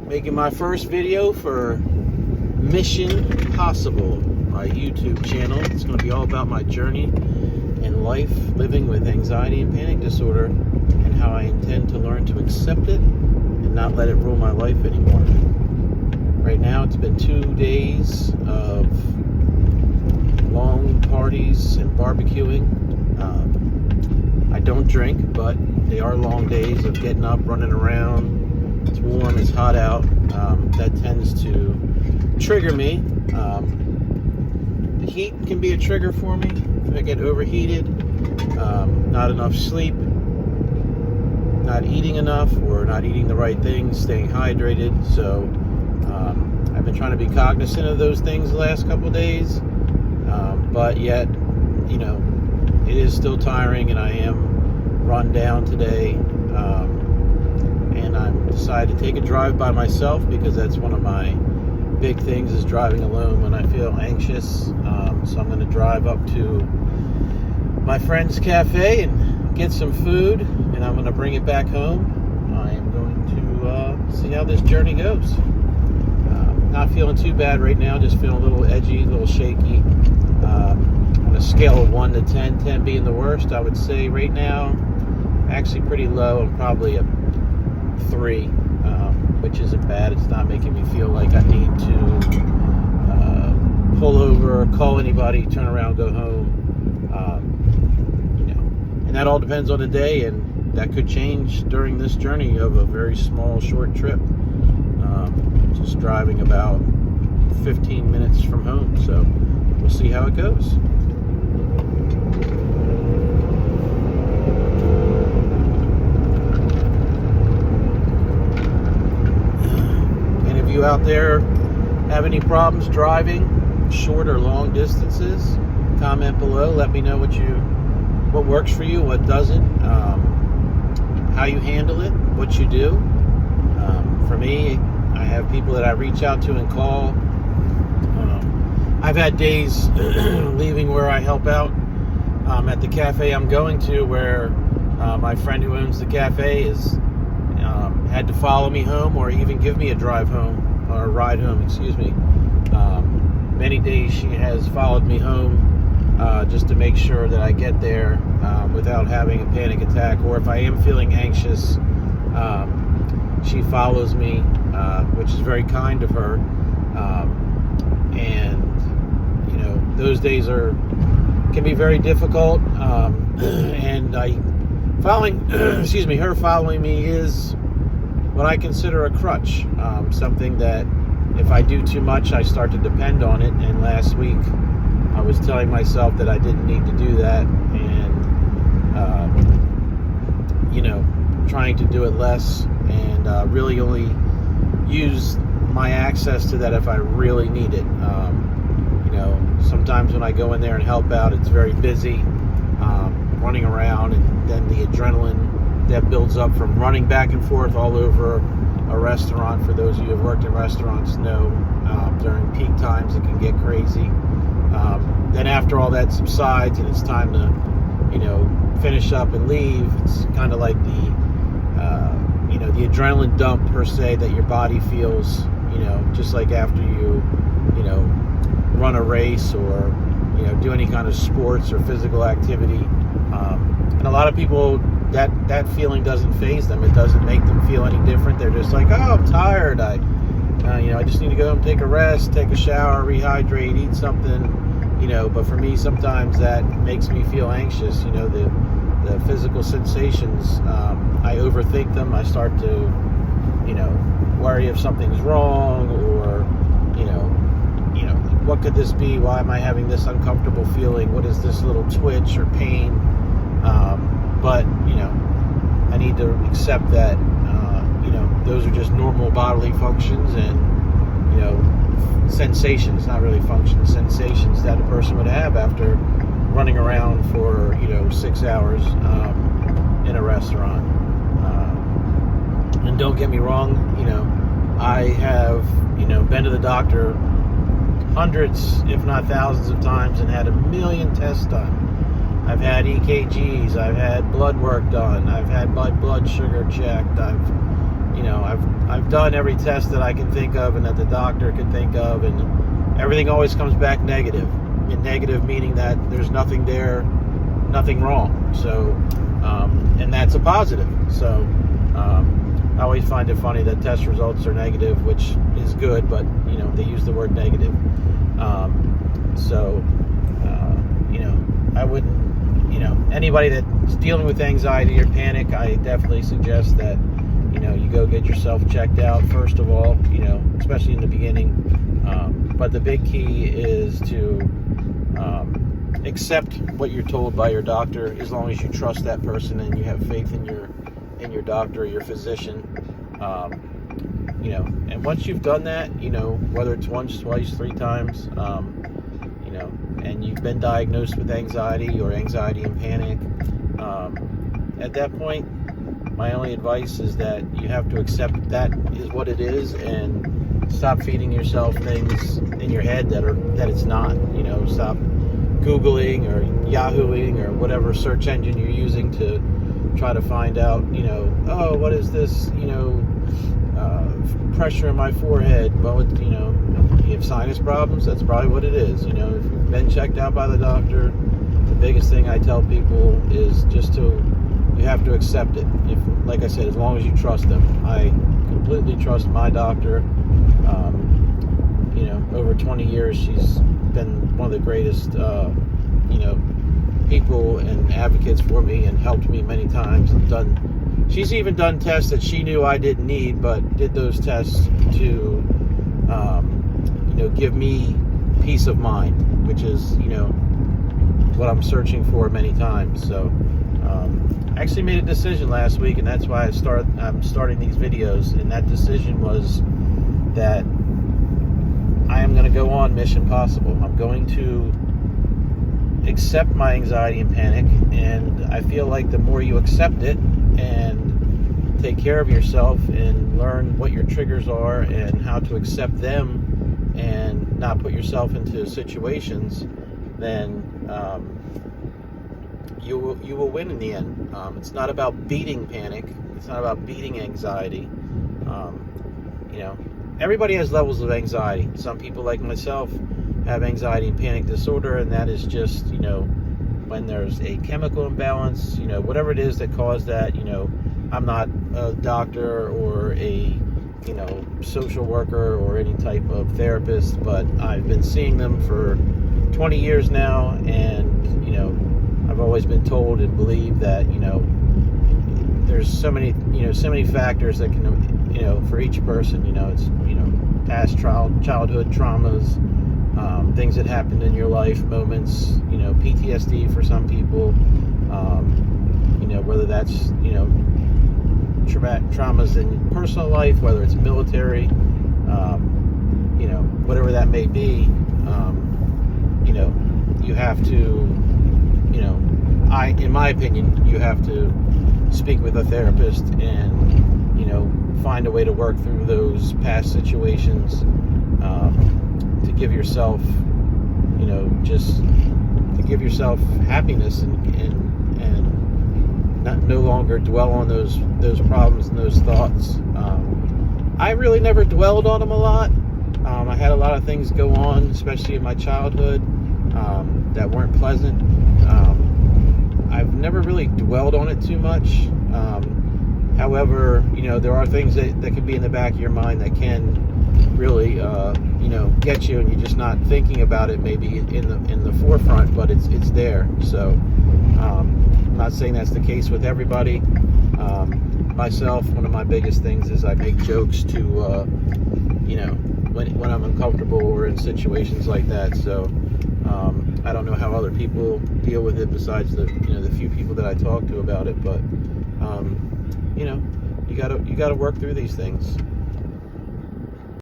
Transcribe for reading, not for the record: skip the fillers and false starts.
Making my first video for Mission Possible, my YouTube channel. It's going to be all about my journey in life, living with anxiety and panic disorder, and how I intend to learn to accept it and not let it rule my life anymore. Right now, it's been 2 days of long parties and barbecuing. I don't drink, but they are long days of getting up, running around. It's warm, it's hot out. That tends to trigger me. The heat can be a trigger for me. If I get overheated, not enough sleep, not eating enough, or not eating the right things, staying hydrated. So I've been trying to be cognizant of those things the last couple of days. But yet, you know, it is still tiring, and I am run down today. And I decided to take a drive by myself because that's one of my big things, is driving alone when I feel anxious. So I'm going to drive up to my friend's cafe and get some food, and I'm going to bring it back home. I am going to see how this journey goes. Not feeling too bad right now, just feeling a little edgy, a little shaky. On a scale of 1 to 10, 10 being the worst, I would say right now, actually pretty low. I'm probably a 3, which isn't bad. It's not making me feel like I need to pull over, call anybody, turn around, go home. And that all depends on the day, and that could change during this journey of a very small, short trip. Just driving about 15 minutes from home, so we'll see how it goes. Any of you out there have any problems driving short or long distances? Comment below. Let me know what works for you, what doesn't, how you handle it, what you do. For me, I have people that I reach out to and call. I've had days leaving where I help out at the cafe I'm going to, where my friend who owns the cafe is had to follow me home, or even give me a drive home, or a ride home, excuse me. Many days she has followed me home just to make sure that I get there without having a panic attack, or if I am feeling anxious, she follows me, which is very kind of her. And you know, those days can be very difficult. And her following me is what I consider a crutch. Something that if I do too much, I start to depend on it. And last week, I was telling myself that I didn't need to do that, and trying to do it less, and really only use my access to that if I really need it. Sometimes when I go in there and help out, it's very busy, running around, and then the adrenaline that builds up from running back and forth all over a restaurant. For those of you who have worked in restaurants know, during peak times it can get crazy. Then after all that subsides and it's time to finish up and leave, it's kind of like the adrenaline dump per se that your body feels, just like after you run a race, or do any kind of sports or physical activity. And a lot of people, that feeling doesn't faze them. It doesn't make them feel any different. They're just like, oh, I'm tired. I just need to go and take a rest, take a shower, rehydrate, eat something. But for me, sometimes that makes me feel anxious. The physical sensations, I overthink them. I start to, worry if something's wrong, or, what could this be? Why am I having this uncomfortable feeling? What is this little twitch or pain? But, I need to accept that, those are just normal bodily functions, and, sensations, not really functions, sensations that a person would have after running around for 6 hours in a restaurant. And don't get me wrong, I have been to the doctor hundreds, if not thousands of times, and had a million tests done. I've had EKGs, I've had blood work done, I've had my blood sugar checked, I've done every test that I can think of and that the doctor can think of, and everything always comes back negative. And negative meaning that there's nothing there, nothing wrong. So, and that's a positive. So, I always find it funny that test results are negative, which is good, but they use the word negative. I wouldn't, anybody that's dealing with anxiety or panic, I definitely suggest that, you go get yourself checked out first of all, especially in the beginning. But the big key is to accept what you're told by your doctor, as long as you trust that person and you have faith in your doctor or your physician. And once you've done that, whether it's once, twice, 3 times, and you've been diagnosed with anxiety or anxiety and panic, at that point, my only advice is that you have to accept that is what it is and stop feeding yourself things in your head that it's not. Stop Googling or Yahooing or whatever search engine you're using to try to find out, oh, what is this, pressure in my forehead? Well, you have sinus problems, that's probably what it is. If you've been checked out by the doctor, the biggest thing I tell people is you have to accept it. Like I said, as long as you trust them. I completely trust my doctor. Over 20 years, she's been one of the greatest, people and advocates for me, and helped me many times. She's even done tests that she knew I didn't need, but did those tests to, give me peace of mind, which is, what I'm searching for many times. So, I actually made a decision last week, and that's why I'm starting these videos. And that decision was that I am going to go on Mission Possible. I'm going to accept my anxiety and panic, and I feel like the more you accept it and take care of yourself and learn what your triggers are and how to accept them and not put yourself into situations, then you will win in the end. It's not about beating panic. It's not about beating anxiety. Everybody has levels of anxiety. Some people, like myself, have anxiety and panic disorder, and that is just, when there's a chemical imbalance, whatever it is that caused that. I'm not a doctor or a, social worker or any type of therapist, but I've been seeing them for 20 years now, and, I've always been told and believed that, there's so many factors that can, for each person, it's, past childhood traumas, things that happened in your life, moments, PTSD for some people, whether that's, traumas in personal life, whether it's military, whatever that may be, you have to, in my opinion, you have to speak with a therapist and, find a way to work through those past situations, to give yourself, just to give yourself happiness and no longer dwell on those problems and those thoughts. I really never dwelled on them a lot. I had a lot of things go on, especially in my childhood, that weren't pleasant. I've never really dwelled on it too much. However, there are things that can be in the back of your mind that can really, get you, and you're just not thinking about it maybe in the forefront, but it's there. So, I'm not saying that's the case with everybody. Myself, one of my biggest things is I make jokes to, when I'm uncomfortable or in situations like that. So, I don't know how other people deal with it besides the few people that I talk to about it, but you gotta work through these things.